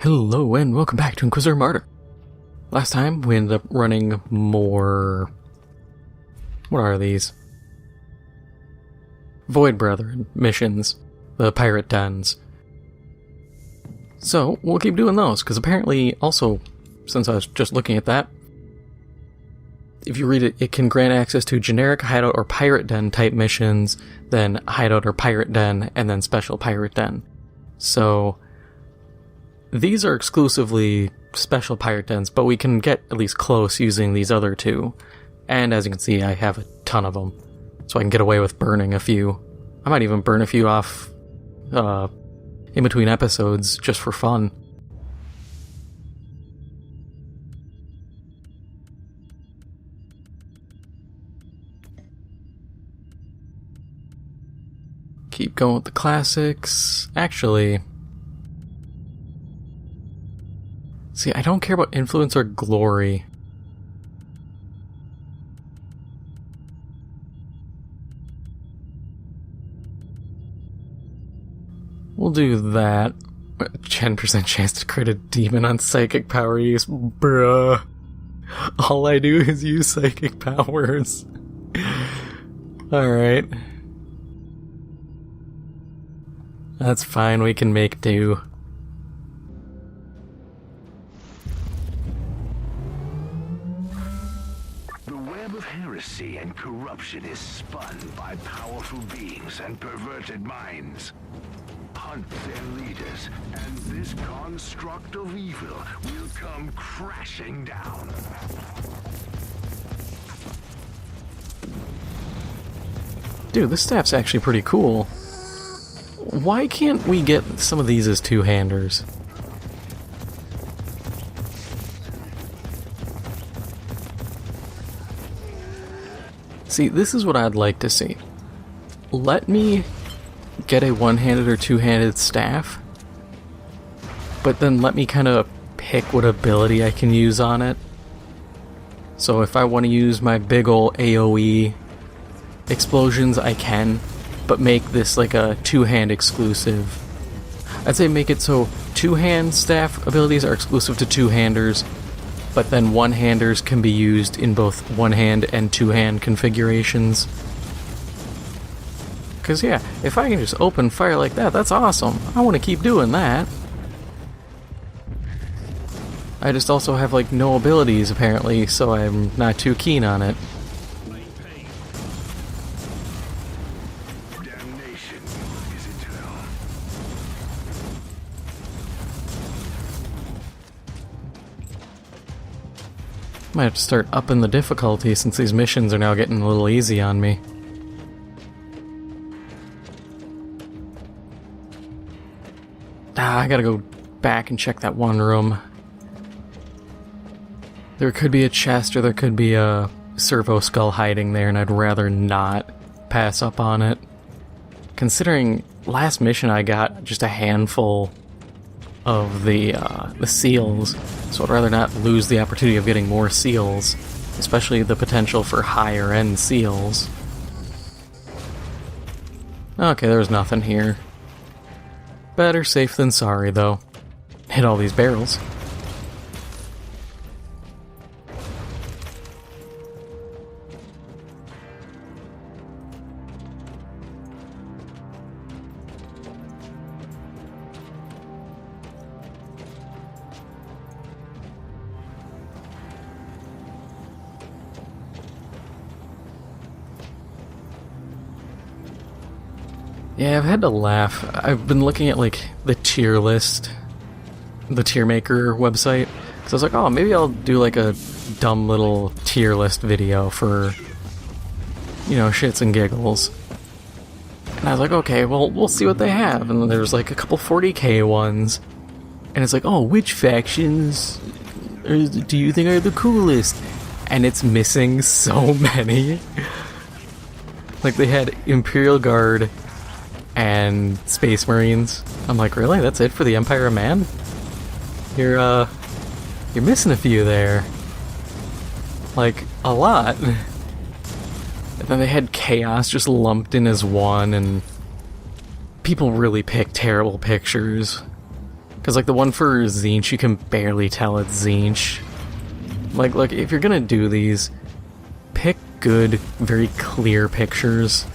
Hello and welcome back to Inquisitor Martyr. Last time we ended up running more... What are these? Void Brethren missions. The pirate dens. So, we'll keep doing those, because apparently, also, since I was just looking at that, if you read it, it can grant access to generic hideout or pirate den type missions, then hideout or pirate den, and then special pirate den. So, these are exclusively special pirate dens, but we can get at least close using these other two. And as you can see, I have a ton of them, so I can get away with burning a few. I might even burn a few off in between episodes, just for fun. Keep going with the classics. Actually... See, I don't care about influence or glory. We'll do that. 10% chance to crit a demon on psychic power use. Bruh. All I do is use psychic powers. Alright. That's fine, we can make do. And corruption is spun by powerful beings and perverted minds. Hunt their leaders, and this construct of evil will come crashing down. Dude, this staff's actually pretty cool. Why can't we get some of these as two-handers? See, this is what I'd like to see. Let me get a one-handed or two-handed staff, but then let me kind of pick what ability I can use on it. So if I want to use my big ol' AoE explosions, I can, but make this like a two-hand exclusive. I'd say make it so two-hand staff abilities are exclusive to two-handers, but then one-handers can be used in both one-hand and two-hand configurations. Because yeah, if I can just open fire like that, that's awesome. I want to keep doing that. I just also have like no abilities apparently, so I'm not too keen on it. Might have to start upping the difficulty since these missions are now getting a little easy on me. I gotta go back and check that one room. There could be a chest or there could be a servo skull hiding there, and I'd rather not pass up on it. Considering last mission I got just a handful of the seals, so I'd rather not lose the opportunity of getting more seals, especially the potential for higher end seals. Okay, there's nothing here. Better safe than sorry, though. Hit all these barrels. Yeah, I've had to laugh. I've been looking at, like, the tier list, the tier maker website, because I was like, oh, maybe I'll do, like, a dumb little tier list video for, you know, shits and giggles. And I was like, okay, well, we'll see what they have. And then there's, like, a couple 40K ones. And it's like, oh, which factions do you think are the coolest? And it's missing so many. Like, they had Imperial Guard and Space Marines. I'm like, really? That's it for the Empire of Man? You're missing a few there. Like, a lot. And then they had Chaos just lumped in as one, and people really pick terrible pictures. Because, like, the one for Tzeentch, you can barely tell it's Tzeentch. Like, look, if you're gonna do these, pick good, very clear pictures.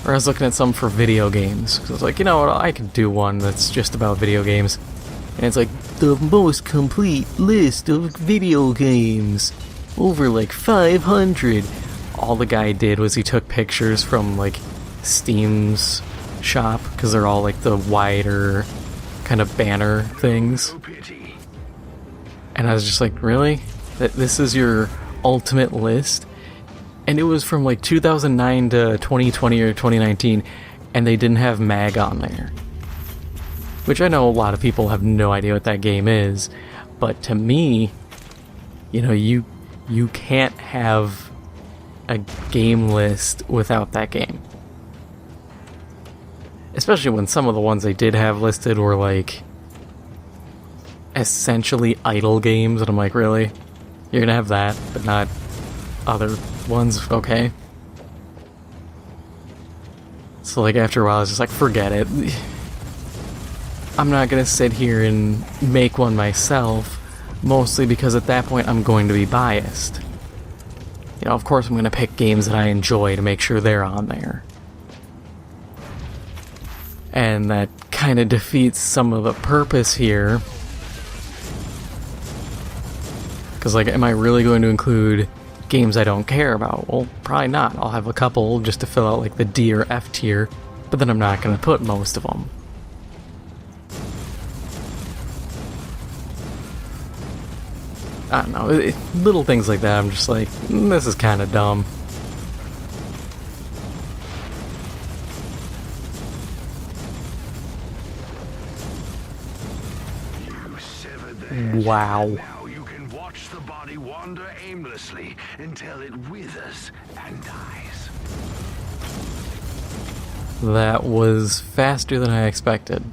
Or I was looking at some for video games. Because I was like, you know what, I could do one that's just about video games. And it's like, the most complete list of video games. Over like 500. All the guy did was he took pictures from like Steam's shop. Because they're all like the wider kind of banner things. And I was just like, really? This is your ultimate list? And it was from like 2009 to 2020 or 2019, and they didn't have MAG on there. Which I know a lot of people have no idea what that game is, but to me, you know, you can't have a game list without that game. Especially when some of the ones they did have listed were like essentially idle games, and I'm like, really? You're gonna have that, but not other ones? Okay. So like after a while I was just like, forget it. I'm not gonna sit here and make one myself, mostly because at that point I'm going to be biased. You know, of course I'm gonna pick games that I enjoy to make sure they're on there. And that kind of defeats some of the purpose here. Because, like, am I really going to include games I don't care about? Well, probably not. I'll have a couple just to fill out, like, the D or F tier, but then I'm not going to put most of them. I don't know. Little things like that, I'm just like, this is kind of dumb. Wow. Now you can watch the body wander aimlessly until it withers and dies. That was faster than I expected.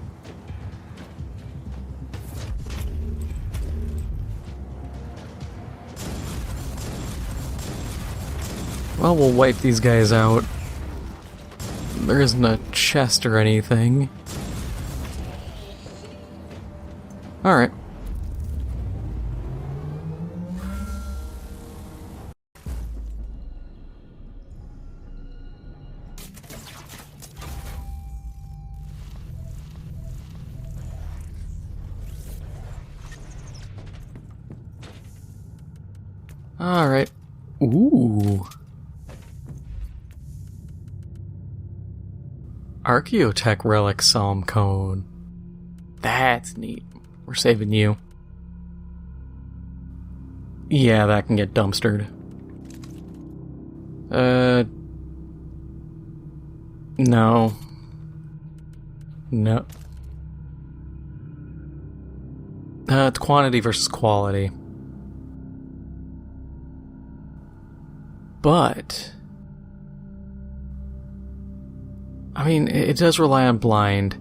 Well, we'll wipe these guys out. There isn't a chest or anything. Alright. Alright. Ooh. Archaeotech Relic Psalm Code. That's neat. We're saving you. Yeah, that can get dumpstered. No. No. It's quantity versus quality. But I mean, it does rely on blind,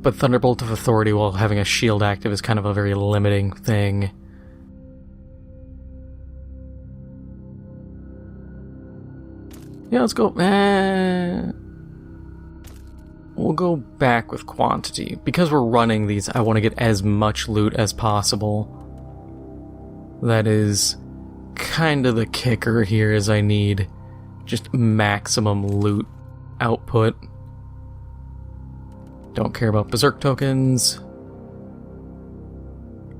but Thunderbolt of Authority while having a shield active is kind of a very limiting thing. Yeah, let's go. We'll go back with quantity. Because we're running these, I want to get as much loot as possible. That is kind of the kicker here, is I need just maximum loot output. Don't care about berserk tokens.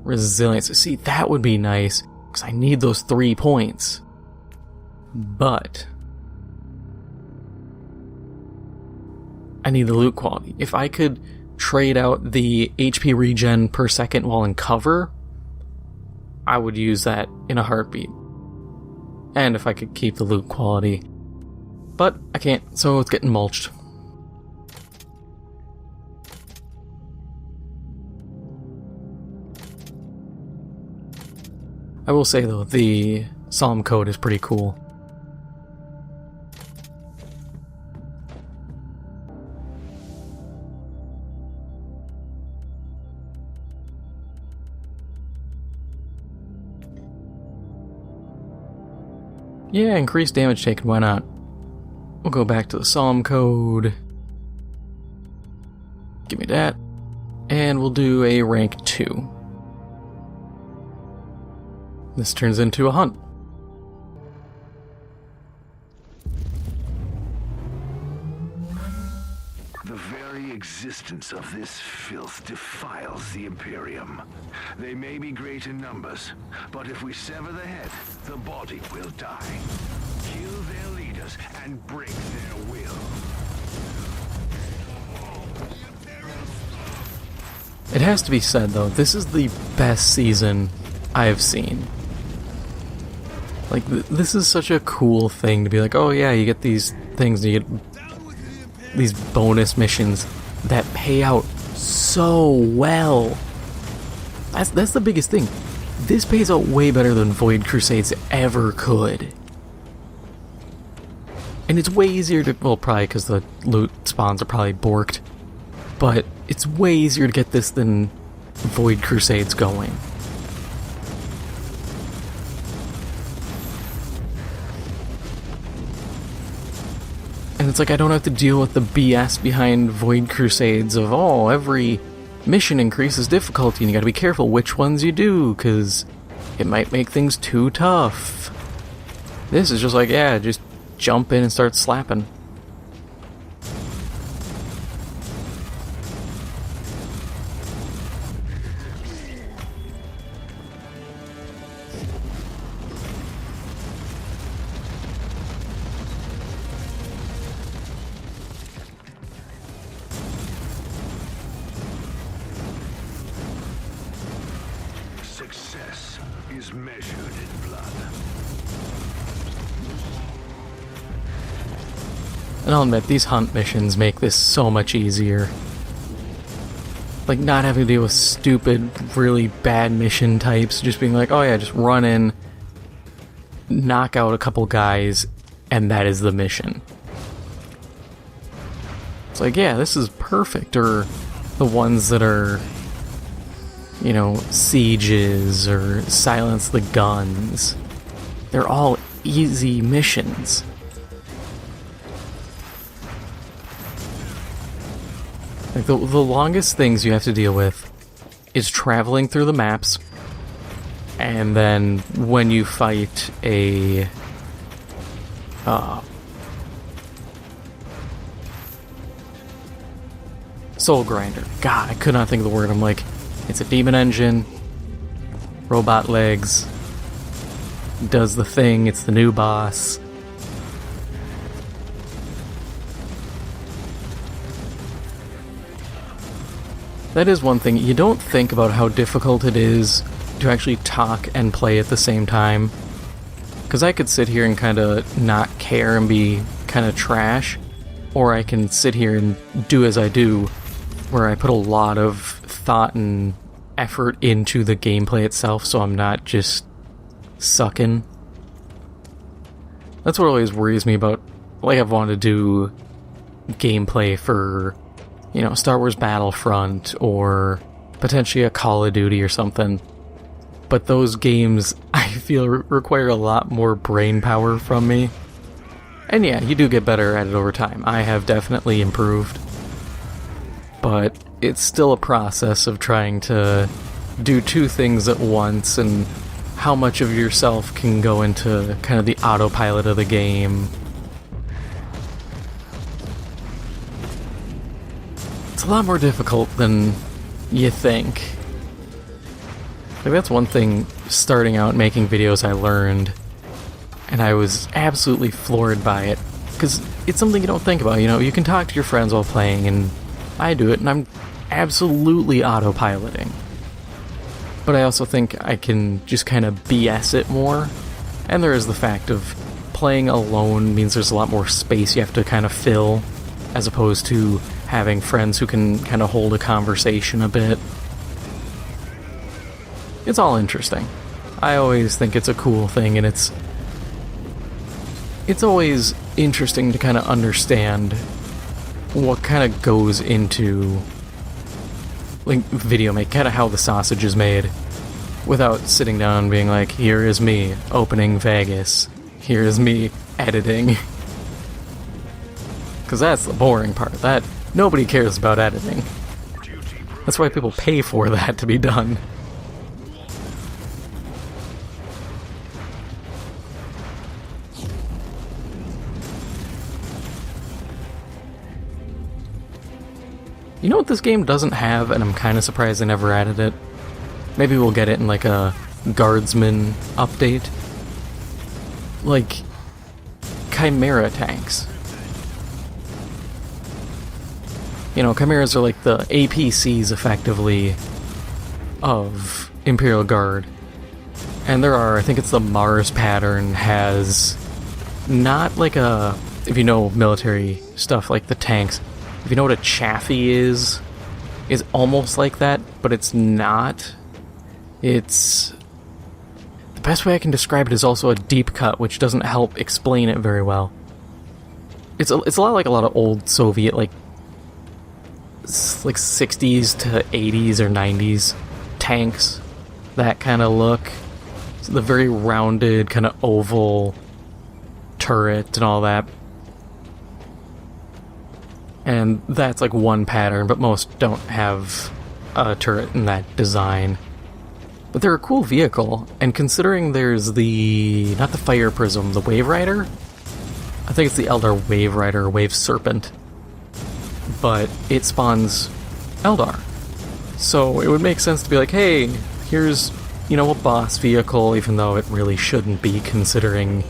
Resilience. See, that would be nice, because I need those 3 points. But I need the loot quality. If I could trade out the HP regen per second while in cover, I would use that in a heartbeat. And if I could keep the loot quality. But I can't, so it's getting mulched. I will say though, the Psalm code is pretty cool. Yeah, increased damage taken, why not? We'll go back to the Psalm code. Give me that. And we'll do a rank 2. This turns into a hunt. The very existence of this filth defiles the Imperium. They may be great in numbers, but if we sever the head, the body will die. Kill their leaders and break their will. It has to be said, though, this is the best season I've seen. Like, this is such a cool thing to be like, oh yeah, you get these things, and you get these bonus missions that pay out so well. That's the biggest thing. This pays out way better than Void Crusades ever could. And it's way easier to, well, probably because the loot spawns are probably borked, but it's way easier to get this than Void Crusades going. And it's like I don't have to deal with the BS behind Void Crusades of, oh, every mission increases difficulty and you gotta be careful which ones you do, because it might make things too tough. This is just like, yeah, just jump in and start slapping. Success is measured in blood. And I'll admit, these hunt missions make this so much easier. Like, not having to deal with stupid, really bad mission types, just being like, oh yeah, just run in, knock out a couple guys, and that is the mission. It's like, yeah, this is perfect. Or the ones that are, you know, sieges or silence the guns. They're all easy missions. Like, the longest things you have to deal with is traveling through the maps, and then when you fight a soul grinder. God, I could not think of the word. I'm like, it's a demon engine, robot legs, does the thing, it's the new boss. That is one thing, you don't think about how difficult it is to actually talk and play at the same time. Because I could sit here and kind of not care and be kind of trash, or I can sit here and do as I do, where I put a lot of thought and effort into the gameplay itself, so I'm not just sucking. That's what always worries me about, like, I've wanted to do gameplay for, you know, Star Wars Battlefront, or potentially a Call of Duty or something. But those games, I feel, require a lot more brain power from me. And yeah, you do get better at it over time. I have definitely improved. But it's still a process of trying to do two things at once, and how much of yourself can go into kind of the autopilot of the game. It's a lot more difficult than you think. Like, that's one thing starting out making videos I learned, and I was absolutely floored by it, because it's something you don't think about. You know, you can talk to your friends while playing, and I do it, and I'm absolutely autopiloting. But I also think I can just kind of BS it more, and there is the fact of playing alone means there's a lot more space you have to kind of fill, as opposed to having friends who can kind of hold a conversation a bit. It's all interesting. I always think it's a cool thing, and it's always interesting to kind of understand what kind of goes into, like, video make, kind of how the sausage is made, without sitting down and being like, here is me opening Vegas, here is me editing. Because that's the boring part. That nobody cares about editing. Duty That's why people pay for that to be done. You know what this game doesn't have, and I'm kind of surprised they never added it? Maybe we'll get it in like a guardsman update. Like, Chimera tanks. You know, Chimeras are like the APCs, effectively, of Imperial Guard. And there are, I think it's the Mars pattern, has not like a, if you know military stuff like the tanks, if you know what a chaffee is almost like that, but it's not. It's... The best way I can describe it is also a deep cut, which doesn't help explain it very well. It's a lot like a lot of old Soviet, like 60s to 80s or 90s tanks. That kind of look. So the very rounded, kind of oval turret and all that. And that's like one pattern, but most don't have a turret in that design. But they're a cool vehicle, and considering there's the... not the Fire Prism, the Wave Rider? I think it's the Eldar Wave Rider, Wave Serpent. But it spawns Eldar. So it would make sense to be like, hey, here's, you know, a boss vehicle, even though it really shouldn't be, considering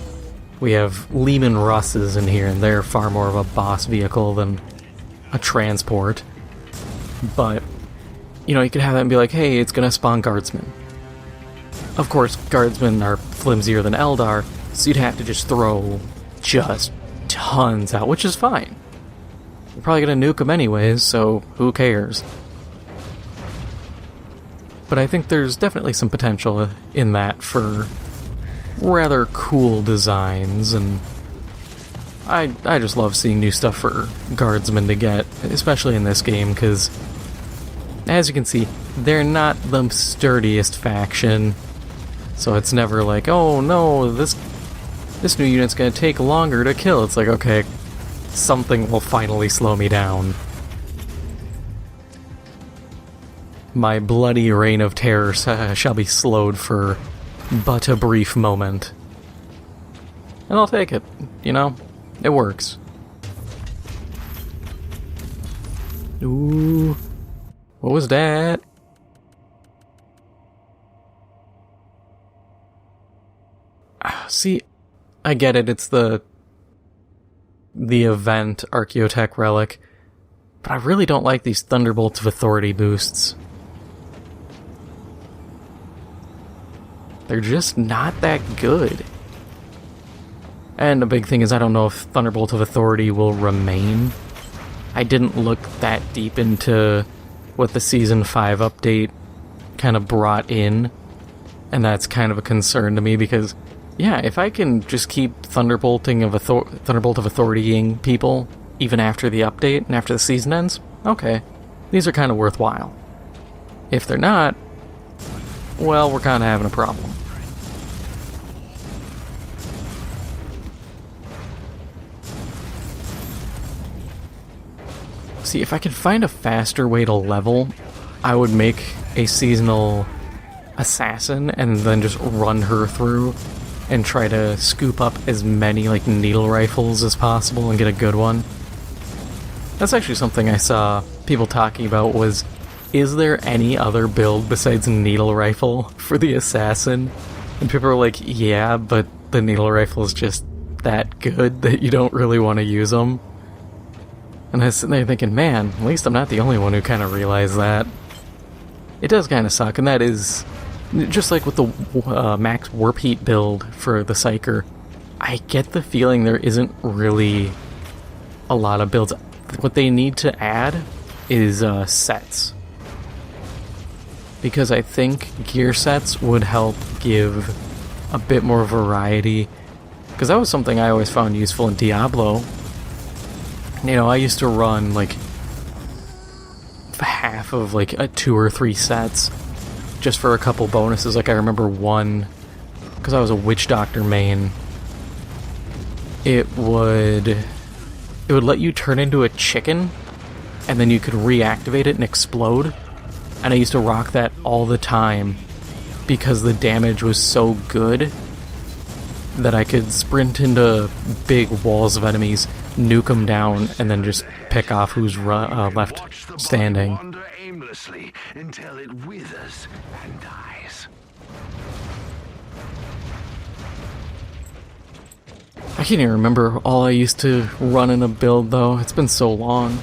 we have Lehman Russes in here, and they're far more of a boss vehicle than a transport. But, you know, you could have that and be like, hey, it's gonna spawn guardsmen. Of course, guardsmen are flimsier than Eldar, so you'd have to just throw just tons out, which is fine. You're probably gonna nuke them anyways, so who cares? But I think there's definitely some potential in that for rather cool designs, and I just love seeing new stuff for guardsmen to get, especially in this game, because as you can see, they're not the sturdiest faction, so it's never like, oh no, this new unit's gonna take longer to kill. It's like, okay, something will finally slow me down. My bloody reign of terror shall be slowed for but a brief moment. And I'll take it, you know? It works. Ooh. What was that? See, I get it, it's the event Archaeotech relic, but I really don't like these Thunderbolts of Authority boosts. They're just not that good. And the big thing is I don't know if Thunderbolt of Authority will remain. I didn't look that deep into what the Season 5 update kind of brought in, and that's kind of a concern to me because, yeah, if I can just keep Thunderbolt of Authoritying people even after the update and after the season ends, okay, these are kind of worthwhile. If they're not, well, we're kind of having a problem. See, if I could find a faster way to level, I would make a seasonal assassin and then just run her through and try to scoop up as many like needle rifles as possible and get a good one. That's actually something I saw people talking about was, is there any other build besides needle rifle for the assassin? And people are like, yeah, but the needle rifle is just that good that you don't really want to use them. And I was sitting there thinking, man, at least I'm not the only one who kind of realized that. It does kind of suck, and that is, just like with the max warp heat build for the Psyker, I get the feeling there isn't really a lot of builds. What they need to add is sets. Because I think gear sets would help give a bit more variety. Because that was something I always found useful in Diablo. You know, I used to run like half of like 2 or 3 sets just for a couple bonuses. Like I remember one, because I was a Witch Doctor main, it would let you turn into a chicken and then you could reactivate it and explode. and I used to rock that all the time because the damage was so good that I could sprint into big walls of enemies, nuke them down, and then just pick off who's left standing. Wander aimlessly until it withers and dies. I can't even remember all I used to run in a build, though. It's been so long.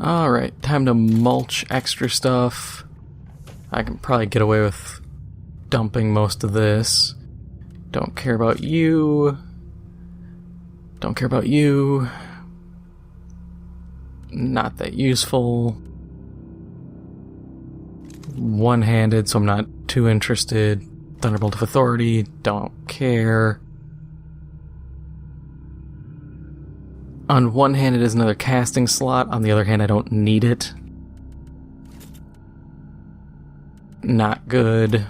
Alright, time to mulch extra stuff. I can probably get away with dumping most of this. Don't care about you. Don't care about you. Not that useful. One-handed, so I'm not too interested. Thunderbolt of Authority, don't care. On one hand, it is another casting slot. On the other hand, I don't need it. Not good.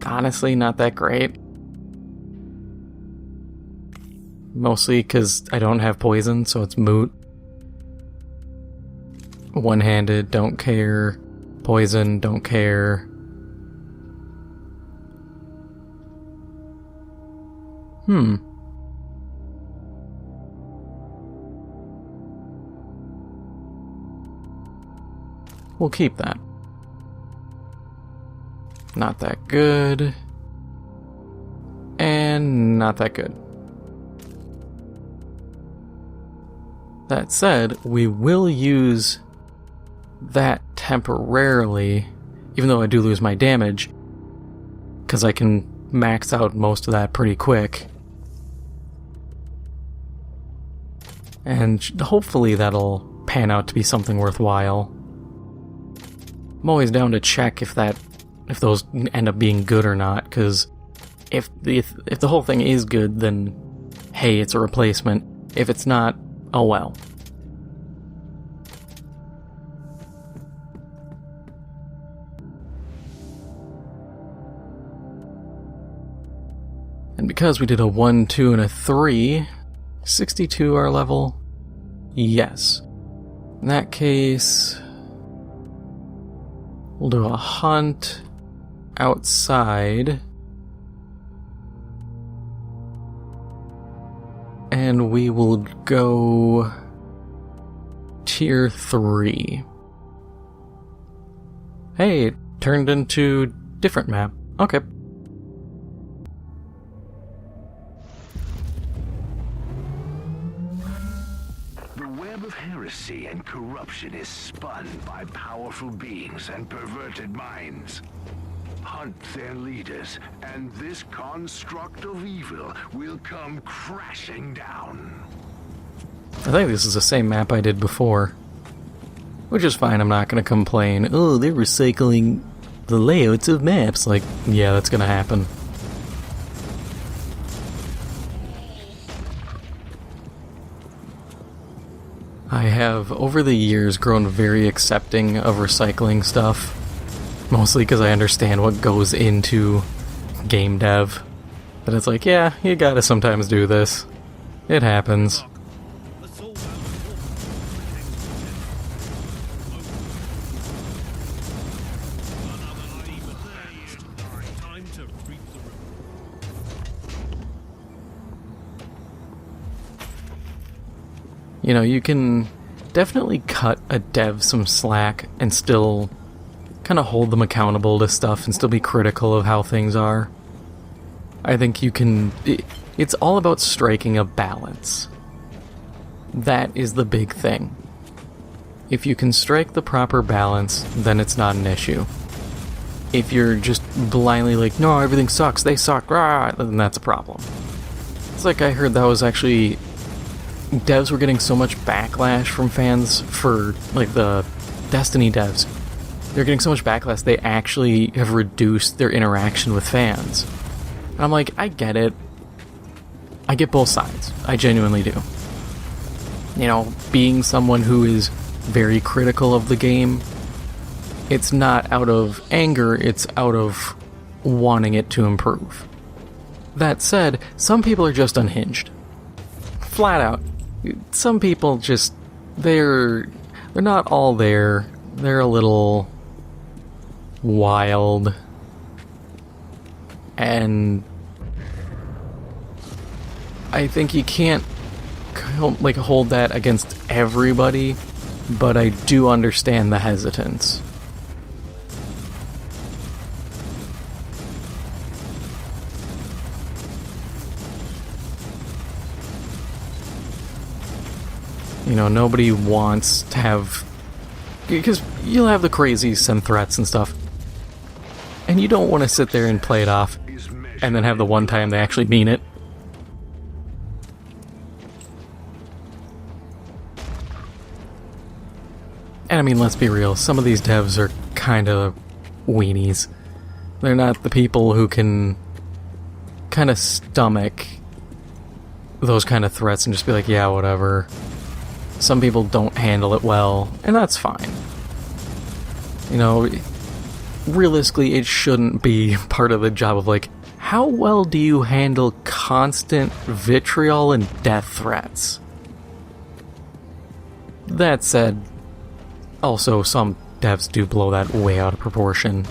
Honestly, not that great. Mostly because I don't have poison, so it's moot. One-handed, don't care. Poison, don't care. We'll keep that. Not that good. And not that good. That said, we will use that temporarily, even though I do lose my damage, because I can max out most of that pretty quick. And hopefully that'll pan out to be something worthwhile. I'm always down to check if those end up being good or not, because if the whole thing is good, then hey, it's a replacement. If it's not, oh well. And because we did a 1, 2, and a 3, 62 our level? Yes. In that case, we'll do a hunt outside. And we will go tier 3. Hey, it turned into different map. Okay. Heresy and corruption is spun by powerful beings and perverted minds. Hunt their leaders, and this construct of evil will come crashing down. I think this is the same map I did before. Which is fine, I'm not going to complain. Oh, they're recycling the layouts of maps. Like, yeah, that's going to happen. I have, over the years, grown very accepting of recycling stuff. Mostly because I understand what goes into game dev. But it's like, yeah, you gotta sometimes do this. It happens. You know, you can definitely cut a dev some slack and still kind of hold them accountable to stuff and still be critical of how things are. I think you can... It's all about striking a balance. That is the big thing. If you can strike the proper balance, then it's not an issue. If you're just blindly like, no, everything sucks, they suck, rah, then that's a problem. It's like I heard that was actually... Devs were getting so much backlash from fans for, like, the Destiny devs. They're getting so much backlash, they actually have reduced their interaction with fans. And I'm like, I get it. I get both sides. I genuinely do. You know, being someone who is very critical of the game, it's not out of anger, it's out of wanting it to improve. That said, some people are just unhinged. Flat out. Some people just, they're not all there. They're a little wild. And I think you can't like hold that against everybody, but I do understand the hesitance. You know, nobody wants to have, because you'll have the crazies send threats and stuff, and you don't want to sit there and play it off and then have the one time they actually mean it. And I mean, let's be real, some of these devs are kind of weenies. They're not the people who can kind of stomach those kind of threats and just be like, yeah, whatever. Some people don't handle it well, and that's fine. You know, realistically, it shouldn't be part of the job of like, how well do you handle constant vitriol and death threats? That said, also, some devs do blow that way out of proportion.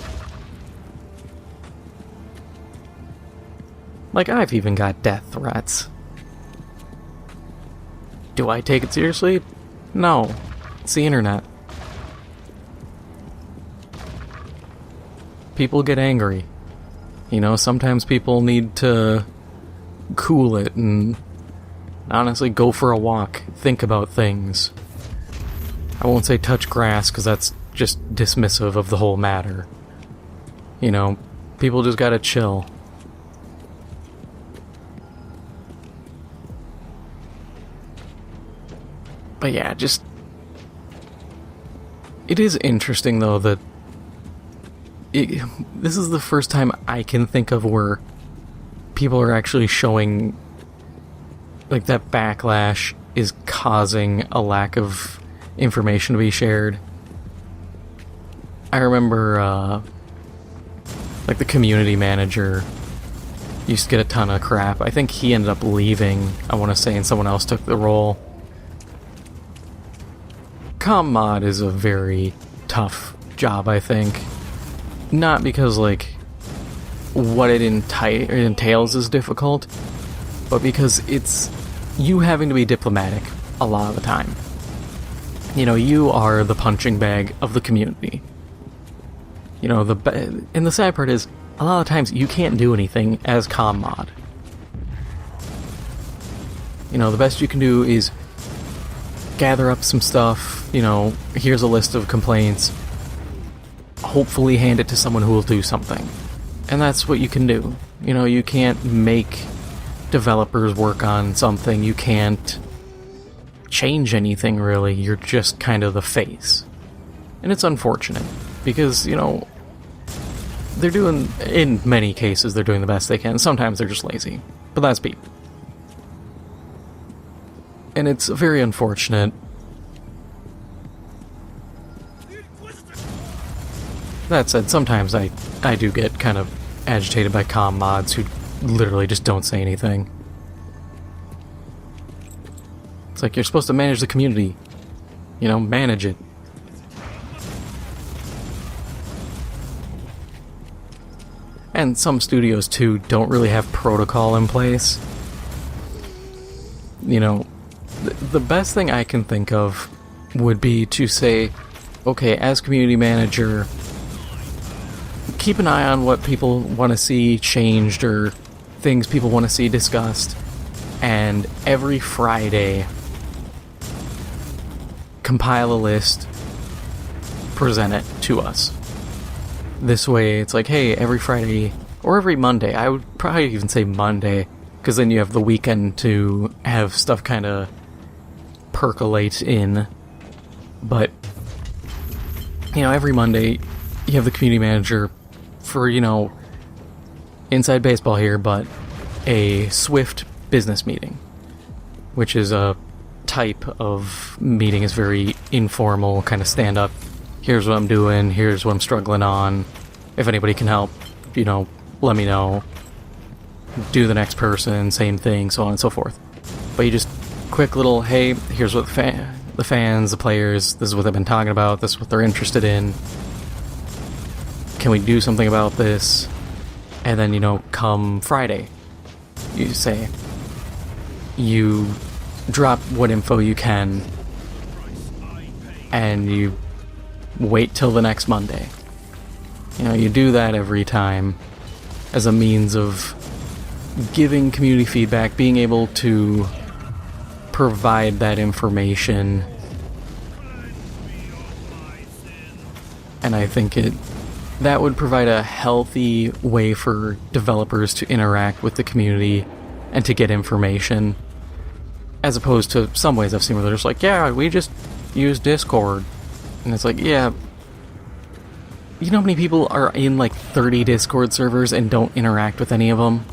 Like, I've even got death threats. Do I take it seriously? No. It's the internet. People get angry. You know, sometimes people need to cool it and honestly go for a walk, think about things. I won't say touch grass, because that's just dismissive of the whole matter. You know, people just gotta chill. But yeah, just... It is interesting, though, that... this is the first time I can think of where people are actually showing... like, that backlash is causing a lack of information to be shared. I remember, like, the community manager used to get a ton of crap. I think he ended up leaving, I want to say, and someone else took the role. Comm mod is a very tough job, I think. Not because, like, what it entails is difficult, but because it's you having to be diplomatic a lot of the time. You know, you are the punching bag of the community. You know, and the sad part is, a lot of times you can't do anything as comm mod. You know, the best you can do is gather up some stuff, you know, here's a list of complaints, hopefully hand it to someone who will do something. And that's what you can do. You know, you can't make developers work on something, you can't change anything really, you're just kind of the face. And it's unfortunate, because, you know, they're doing, in many cases, they're doing the best they can. Sometimes they're just lazy, but that's people. And it's very unfortunate. That said, sometimes I do get kind of agitated by comm mods who literally just don't say anything. It's like, you're supposed to manage the community. You know, manage it. And some studios, too, don't really have protocol in place. You know, the best thing I can think of would be to say, okay, as community manager, keep an eye on what people want to see changed or things people want to see discussed, and every Friday compile a list, present it to us. This way it's like, hey, every Friday or every Monday, I would probably even say Monday, because then you have the weekend to have stuff kind of percolate in. But, you know, every Monday you have the community manager for, you know, inside baseball here, but a swift business meeting, which is a type of meeting. Is very informal, kind of stand up. Here's what I'm doing. Here's what I'm struggling on. If anybody can help, you know, let me know. Do the next person, same thing, so on and so forth. But you just quick little, hey, here's what the fans, the players, this is what they've been talking about. This is what they're interested in. Can we do something about this? And then, you know, come Friday, you say, you drop what info you can, and you wait till the next Monday. You know, you do that every time as a means of giving community feedback, being able to provide that information. And I think that would provide a healthy way for developers to interact with the community and to get information, as opposed to some ways I've seen where they're just like, yeah, we just use Discord. And it's like, yeah, you know how many people are in like 30 Discord servers and don't interact with any of them?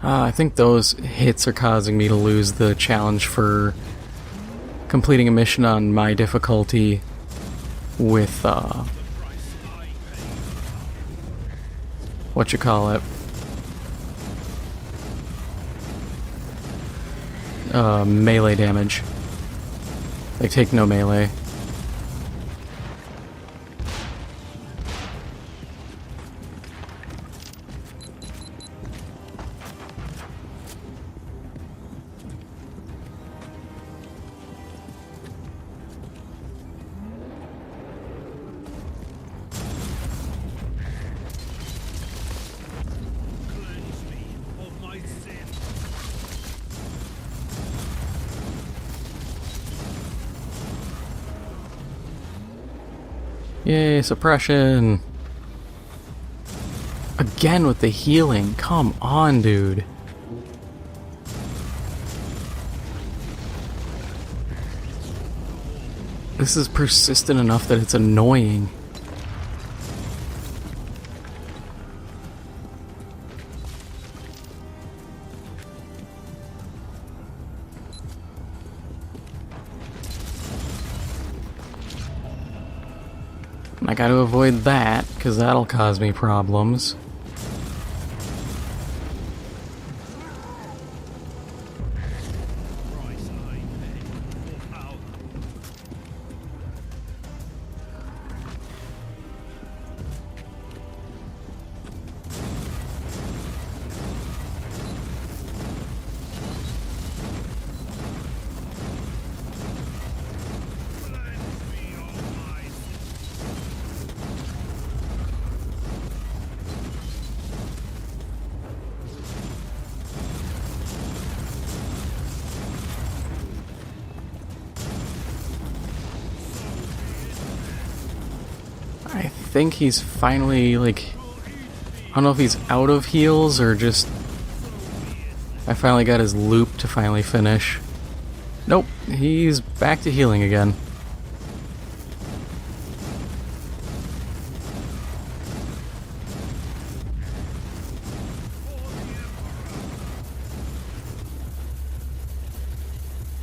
I think those hits are causing me to lose the challenge for completing a mission on my difficulty with, what you call it? Melee damage. They take no melee. Yay, suppression! Again with the healing, come on, dude. This is persistent enough that it's annoying. I gotta avoid that, because that'll cause me problems. I think he's finally, like, I don't know if he's out of heals or just I finally got his loop to finally finish. Nope, he's back to healing again.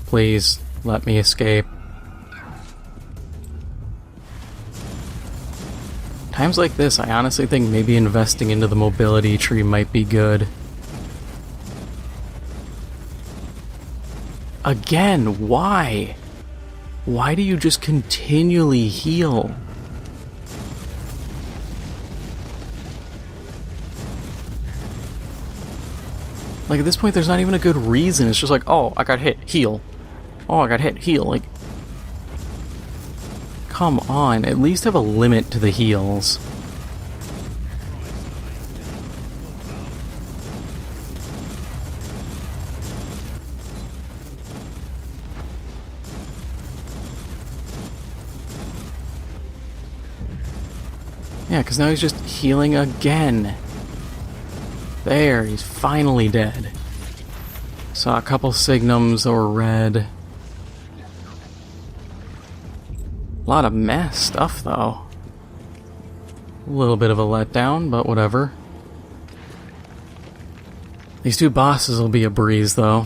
Please, let me escape. Times like this, I honestly think maybe investing into the mobility tree might be good. Again, why? Why do you just continually heal? Like, at this point, there's not even a good reason. It's just like, oh, I got hit, heal. Oh, I got hit, heal. Like, come on, at least have a limit to the heals. Yeah, because now he's just healing again. There, he's finally dead. Saw a couple signums that were red. A lot of meh stuff, though. A little bit of a letdown, but whatever. These two bosses will be a breeze, though.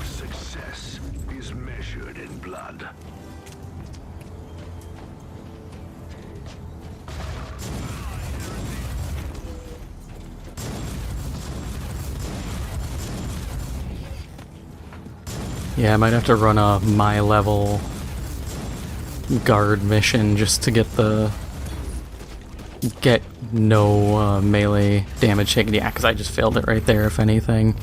Success is measured in blood. Yeah, I might have to run a my level guard mission just to get no melee damage taken. Yeah, because I just failed it right there, if anything.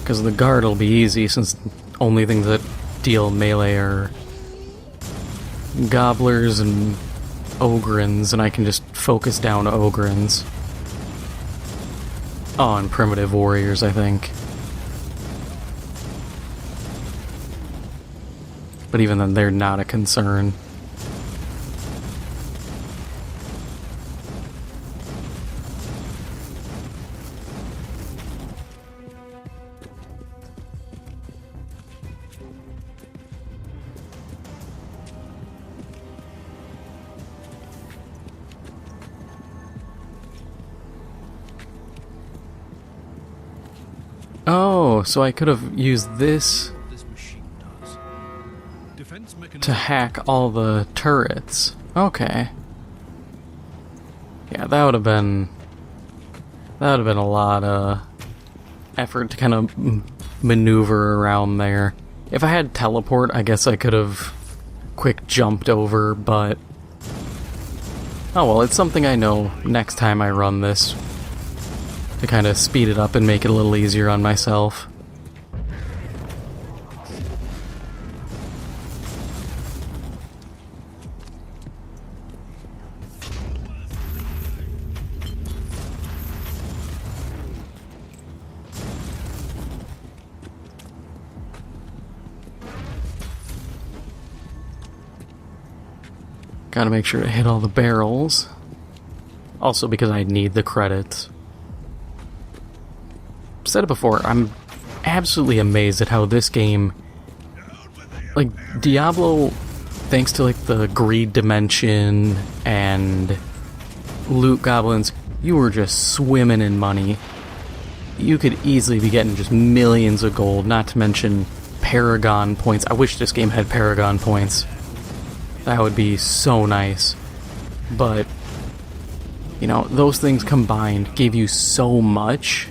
Because the guard will be easy, since only things that deal melee are gobblers and ogrins, and I can just focus down ogrins. Oh, and primitive warriors, I think. But even then, they're not a concern. Oh, so I could have used this to hack all the turrets. Okay. Yeah, that would have been a lot of effort to kind of maneuver around there. If I had teleport, I guess I could have quick jumped over, but oh well, it's something I know next time I run this to kind of speed it up and make it a little easier on myself. Gotta make sure to hit all the barrels. Also because I need the credits. I've said it before, I'm absolutely amazed at how this game... Like, Diablo, thanks to like the greed dimension and loot goblins, you were just swimming in money. You could easily be getting just millions of gold, not to mention Paragon points. I wish this game had Paragon points. That would be so nice. But, you know, those things combined gave you so much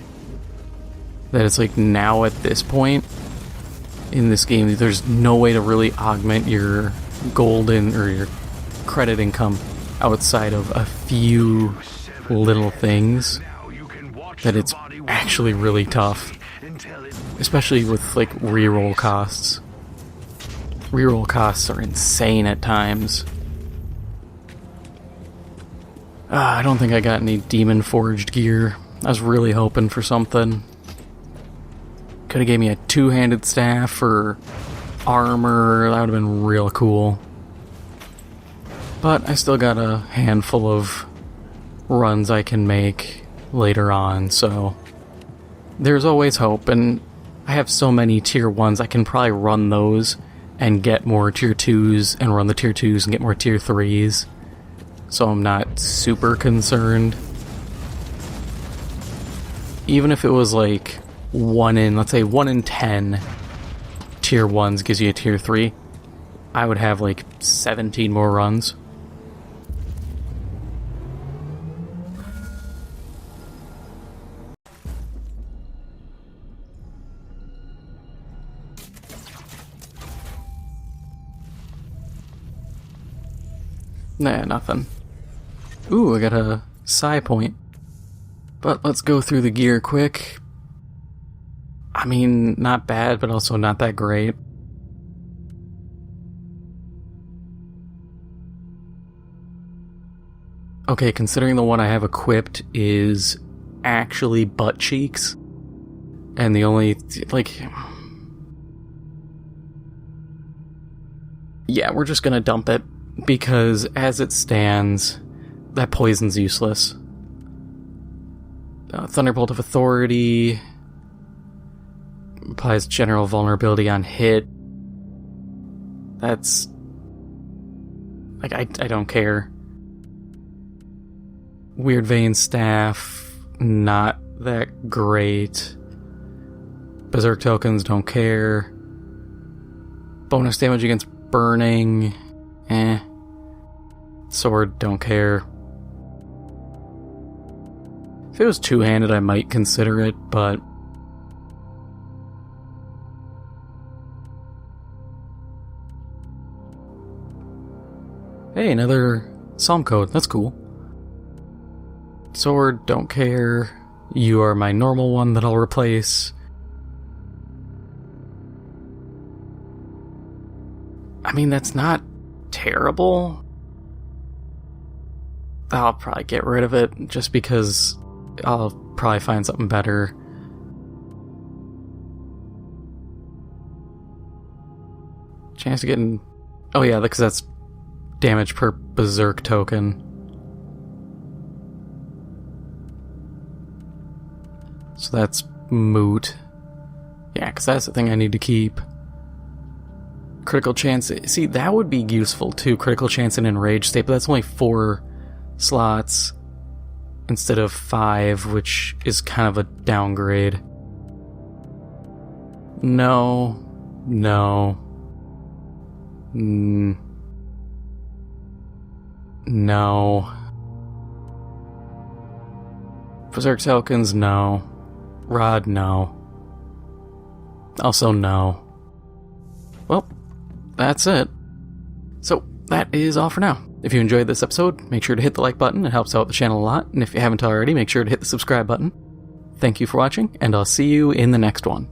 that it's like now at this point in this game, there's no way to really augment your golden or your credit income outside of a few little things that it's actually really tough. Especially with like reroll costs. Reroll costs are insane at times. I don't think I got any demon forged gear. I was really hoping for something. Could have gave me a two-handed staff or armor. That would have been real cool. But I still got a handful of runs I can make later on, so there's always hope. And I have so many tier 1s, I can probably run those and get more tier 2s, and run the tier 2s and get more tier 3s. So I'm not super concerned. Even if it was like let's say 1 in 10 tier 1s gives you a tier 3, I would have like 17 more runs. Nah, nothing. Ooh, I got a psi point. But let's go through the gear quick. I mean, not bad, but also not that great. Okay, considering the one I have equipped is actually butt cheeks. And the only, like... Yeah, we're just gonna dump it, because as it stands, that poison's useless. Thunderbolt of Authority applies general vulnerability on hit. That's... like, I don't care. Weird Vein Staff, not that great. Berserk tokens, don't care. Bonus damage against burning, Sword, don't care. If it was two-handed, I might consider it, but... Hey, another Psalm code, that's cool. Sword, don't care. You are my normal one that I'll replace. I mean, that's not terrible. I'll probably get rid of it, just because I'll probably find something better. Chance of getting... Oh yeah, because that's damage per Berserk token. So that's moot. Yeah, because that's the thing I need to keep. Critical chance... See, that would be useful too. Critical chance in enraged state, but that's only 4 slots instead of 5, which is kind of a downgrade. No. No. No. Berserk tokens, no. Rod, no. Also, no. Well, that's it. So, that is all for now. If you enjoyed this episode, make sure to hit the like button. It helps out the channel a lot. And if you haven't already, make sure to hit the subscribe button. Thank you for watching, and I'll see you in the next one.